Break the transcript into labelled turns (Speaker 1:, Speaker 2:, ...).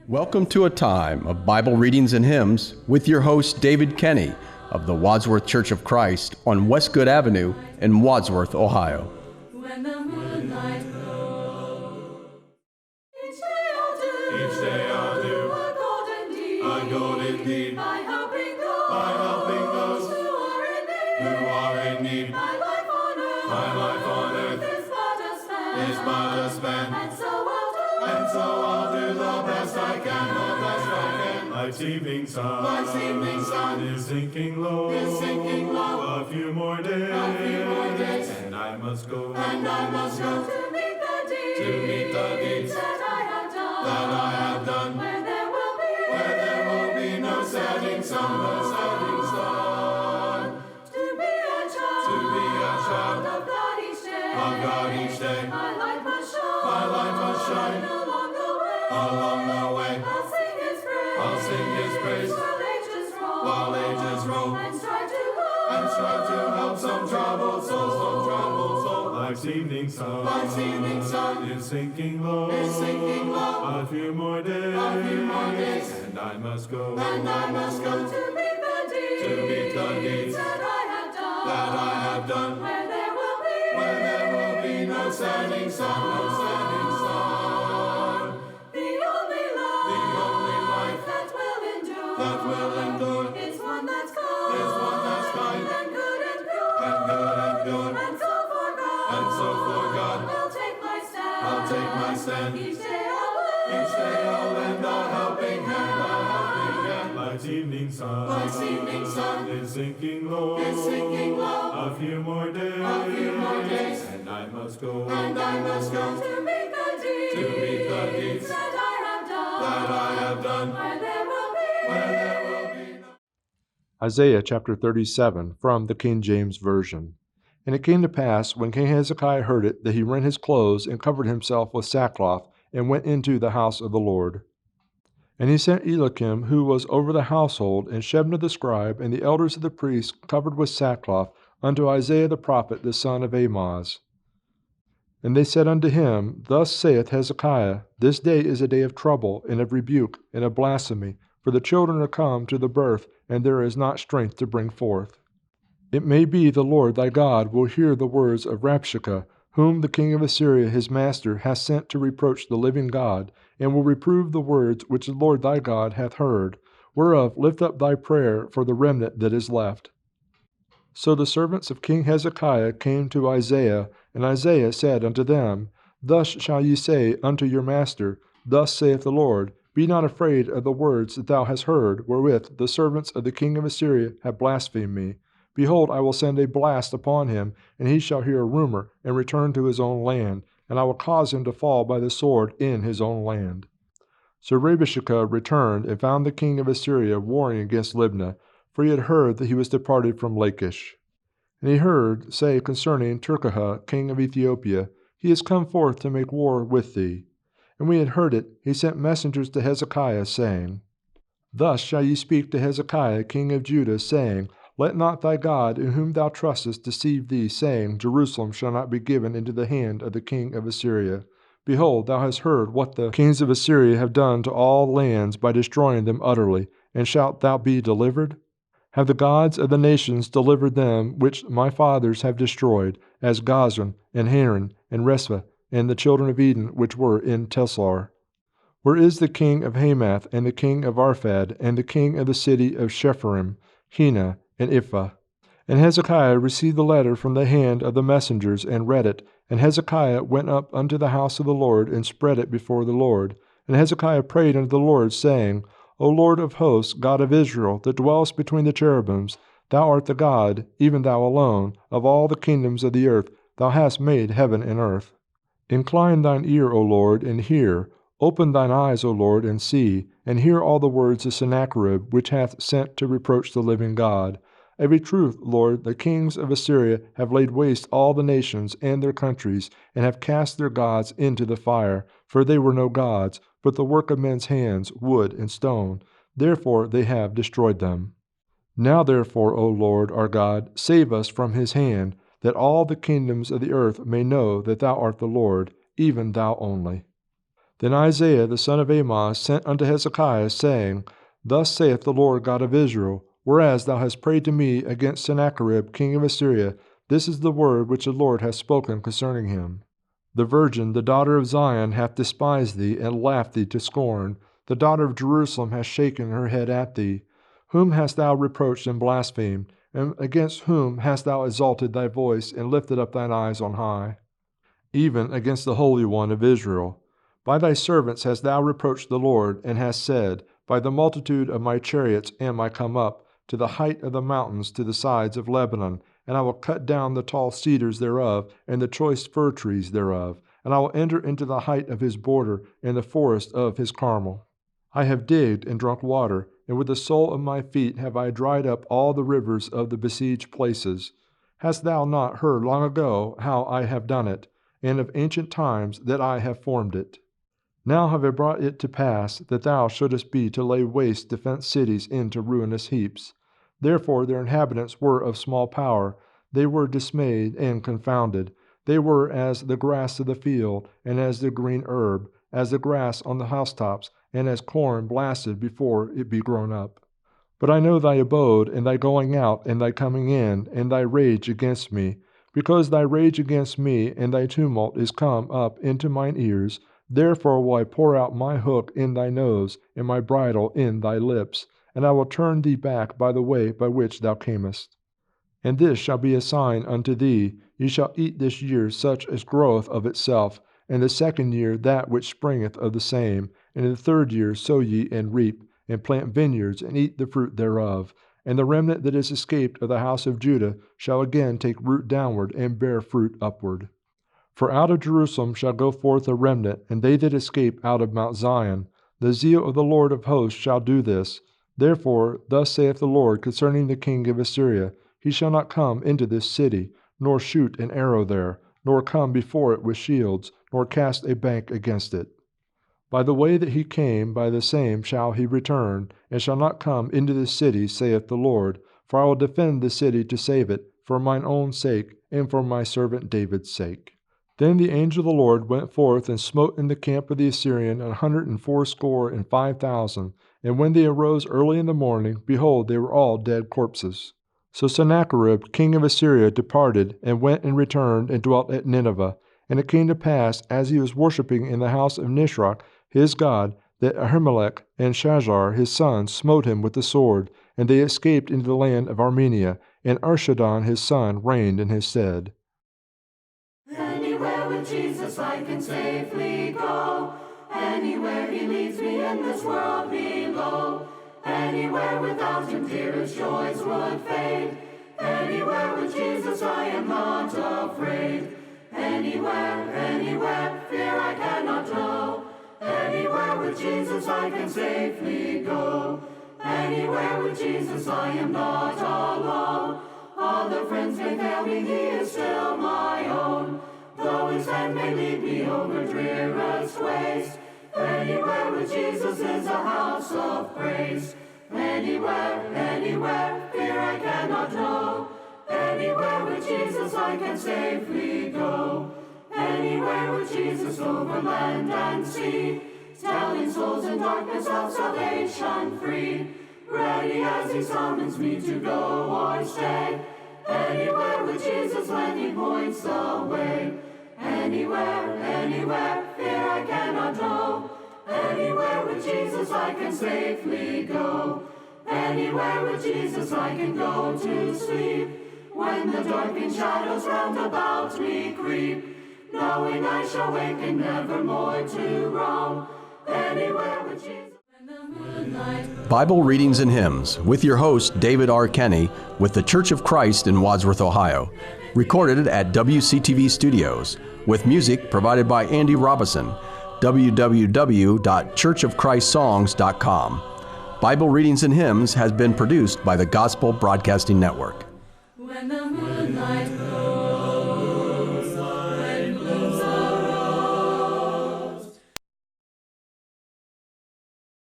Speaker 1: Welcome to a time of Bible readings and hymns with your host David Kenny of the Wadsworth Church of Christ on Westgood Avenue in Wadsworth, Ohio.
Speaker 2: When the moonlight glows, each day I'll do a golden deed, by helping those who are in need. My life on earth is but a span, and so I'll do the best I can. Life's evening sun is sinking low. A few more days, and I must go to meet the deeds that I have done, where there will be no setting sun. To be a child of God each day. My life must shine along the way. I'll sing His praise while ages roll, and strive to help some troubled soul. Life's evening sun is sinking low. A few more days, and I must go to meet the deeds that I have done, where there will be no setting sun. The only life that will endure is one that's kind and good and pure. And so for God, I'll take my stand. Each day I'll lend a helping hand. Life's evening sun is sinking low. A few more days, and I must go to meet the deeds that I have done, where there will be no.
Speaker 3: Isaiah chapter 37 from the King James Version. And it came to pass, when King Hezekiah heard it, that he rent his clothes and covered himself with sackcloth, and went into the house of the Lord. And he sent Eliakim, who was over the household, and Shebna the scribe, and the elders of the priests, covered with sackcloth, unto Isaiah the prophet, the son of Amoz. And they said unto him, Thus saith Hezekiah, This day is a day of trouble, and of rebuke, and of blasphemy, for the children are come to the birth, and there is not strength to bring forth. It may be the Lord thy God will hear the words of Rabshakeh, whom the king of Assyria his master hath sent to reproach the living God, and will reprove the words which the Lord thy God hath heard, whereof lift up thy prayer for the remnant that is left. So the servants of King Hezekiah came to Isaiah, and Isaiah said unto them, Thus shall ye say unto your master, Thus saith the Lord, Be not afraid of the words that thou hast heard, wherewith the servants of the king of Assyria have blasphemed me. Behold, I will send a blast upon him, and he shall hear a rumor, and return to his own land, and I will cause him to fall by the sword in his own land. So Rabshakeh returned, and found the king of Assyria warring against Libnah, for he had heard that he was departed from Lachish. And he heard say concerning Tirhakah, king of Ethiopia, He is come forth to make war with thee. And when he had heard it, he sent messengers to Hezekiah, saying, Thus shall ye speak to Hezekiah, king of Judah, saying, Let not thy God, in whom thou trustest, deceive thee, saying, Jerusalem shall not be given into the hand of the king of Assyria. Behold, thou hast heard what the kings of Assyria have done to all lands by destroying them utterly, and shalt thou be delivered? Have the gods of the nations delivered them which my fathers have destroyed, as Gazan, and Haran, and Reseph, and the children of Eden which were in Teslar? Where is the king of Hamath, and the king of Arphad, and the king of the city of Shepharim, Hena, and Iphah? And Hezekiah received the letter from the hand of the messengers, and read it. And Hezekiah went up unto the house of the Lord, and spread it before the Lord. And Hezekiah prayed unto the Lord, saying, O Lord of hosts, God of Israel, that dwellest between the cherubims, thou art the God, even thou alone, of all the kingdoms of the earth. Thou hast made heaven and earth. Incline thine ear, O Lord, and hear. Open thine eyes, O Lord, and see, and hear all the words of Sennacherib, which hath sent to reproach the living God. Of a truth, Lord, the kings of Assyria have laid waste all the nations and their countries, and have cast their gods into the fire, for they were no gods, but the work of men's hands, wood and stone. Therefore they have destroyed them. Now therefore, O Lord our God, save us from his hand, that all the kingdoms of the earth may know that thou art the Lord, even thou only. Then Isaiah the son of Amoz sent unto Hezekiah, saying, Thus saith the Lord God of Israel, Whereas thou hast prayed to me against Sennacherib king of Assyria, this is the word which the Lord hath spoken concerning him. The virgin, the daughter of Zion, hath despised thee, and laughed thee to scorn. The daughter of Jerusalem hath shaken her head at thee. Whom hast thou reproached and blasphemed? And against whom hast thou exalted thy voice, and lifted up thine eyes on high? Even against the Holy One of Israel. By thy servants hast thou reproached the Lord, and hast said, By the multitude of my chariots am I come up, to the height of the mountains, to the sides of Lebanon, and I will cut down the tall cedars thereof, and the choice fir trees thereof, and I will enter into the height of his border, and the forest of his Carmel. I have digged and drunk water, and with the sole of my feet have I dried up all the rivers of the besieged places. Hast thou not heard long ago how I have done it, and of ancient times that I have formed it? Now have I brought it to pass that thou shouldest be to lay waste defenced cities into ruinous heaps. Therefore their inhabitants were of small power, they were dismayed and confounded. They were as the grass of the field, and as the green herb, as the grass on the housetops, and as corn blasted before it be grown up. But I know thy abode, and thy going out, and thy coming in, and thy rage against me. Because thy rage against me, and thy tumult is come up into mine ears, therefore will I pour out my hook in thy nose, and my bridle in thy lips, and I will turn thee back by the way by which thou camest. And this shall be a sign unto thee, ye shall eat this year such as groweth of itself, and the second year that which springeth of the same, and in the third year sow ye and reap, and plant vineyards, and eat the fruit thereof. And the remnant that is escaped of the house of Judah shall again take root downward, and bear fruit upward. For out of Jerusalem shall go forth a remnant, and they that escape out of Mount Zion. The zeal of the Lord of hosts shall do this. Therefore thus saith the Lord concerning the king of Assyria, He shall not come into this city, nor shoot an arrow there, nor come before it with shields, nor cast a bank against it. By the way that he came, by the same shall he return, and shall not come into this city, saith the Lord. For I will defend the city to save it, for mine own sake, and for my servant David's sake. Then the angel of the Lord went forth and smote in the camp of the Assyrian 185,000. And when they arose early in the morning, behold, they were all dead corpses. So Sennacherib king of Assyria departed, and went and returned, and dwelt at Nineveh. And it came to pass, as he was worshipping in the house of Nisroch his god, that Ahimelech and Shazar his son smote him with the sword, and they escaped into the land of Armenia, and Arshadon his son reigned in his stead.
Speaker 2: Anywhere with Jesus I can safely go. Anywhere he leads me in this world below. Anywhere without him dearest joys would fade. Anywhere with Jesus I am not afraid. Anywhere, fear I cannot know. Anywhere with Jesus I can safely go. Anywhere with Jesus I am not alone. All the friends may fail me, he is still my own. Though his hand may lead me over drearest ways. Anywhere with Jesus is a house of praise. Anywhere, fear I cannot know. Anywhere with Jesus I can safely go. Anywhere with Jesus over land and sea. Telling souls in darkness of salvation free. Ready as he summons me to go or stay. Anywhere with Jesus when he points the way. Anywhere, fear I cannot know. Anywhere with Jesus I can safely go. Anywhere with Jesus I can go to sleep. When the darkening shadows round about me creep, knowing I shall wake and never more to roam. Anywhere with Jesus.
Speaker 1: Bible Readings and Hymns with your host, David R. Kenny, with the Church of Christ in Wadsworth, Ohio. Recorded at WCTV Studios, with music provided by Andy Robison. www.churchofchristssongs.com. Bible Readings and Hymns has been produced by the Gospel Broadcasting Network.
Speaker 2: When the moonlight